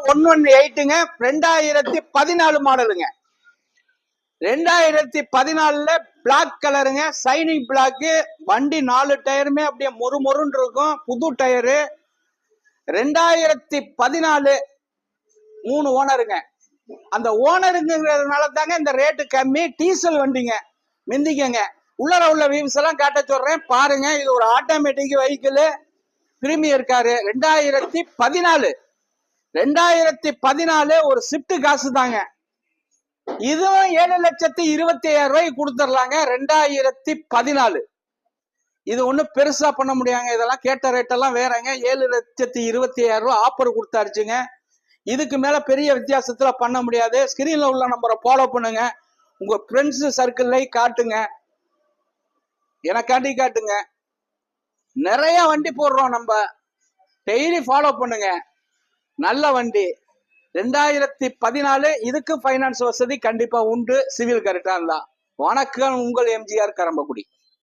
118ங்க 2014 மாடலுங்க. 2014ல பிளாக் கலருங்க, signing black. வண்டி 4 டயருமே அப்படியே மொறுமொறுன்னு இருக்கும், புது டயரு. 2014 3 ஓனருங்க. அந்த ஓனருங்கிறதுனால தாங்க இந்த ரேட்டு கம்மி. டீசல் வண்டிங்க, மிந்திக்கங்க. உள்ளர உள்ள வியூஸ் எல்லாம் காட்ட சொல்றேன் பாருங்க. இது ஒரு ஆட்டோமேட்டிக் வெஹிக்கிள், பிரீமியர் காரு. 2014 ஒரு ஷிஃப்ட் காசு தாங்க. இதுவும் 7,25,000 ரூபாய்க்கு கொடுத்துடலாங்க. 2014 இது ஒன்றும் பெருசா பண்ண முடியாங்க. இதெல்லாம் கேட்ட ரேட்டெல்லாம் வேறங்க. 7,25,000 ரூபாய் ஆஃபர் கொடுத்தாருச்சுங்க. இதுக்கு மேல பெரிய வித்தியாசத்துல பண்ண முடியாது. ஸ்கிரீன்ல உள்ள நம்பரை ஃபாலோ பண்ணுங்க, உங்க ஃப்ரெண்ட்ஸ் சர்க்கிள்ல காட்டுங்க, எனக்காண்டி காட்டுங்க. நிறைய வண்டி போடுறோம் நம்ம, டெய்லி ஃபாலோ பண்ணுங்க. நல்ல வண்டி 2014. இதுக்கு ஃபைனான்ஸ் வசதி கண்டிப்பா உண்டு, சிவில் கரெக்டா இருந்தா. வணக்கம், உங்கள் எம்ஜிஆர் கரம்பக்குடி.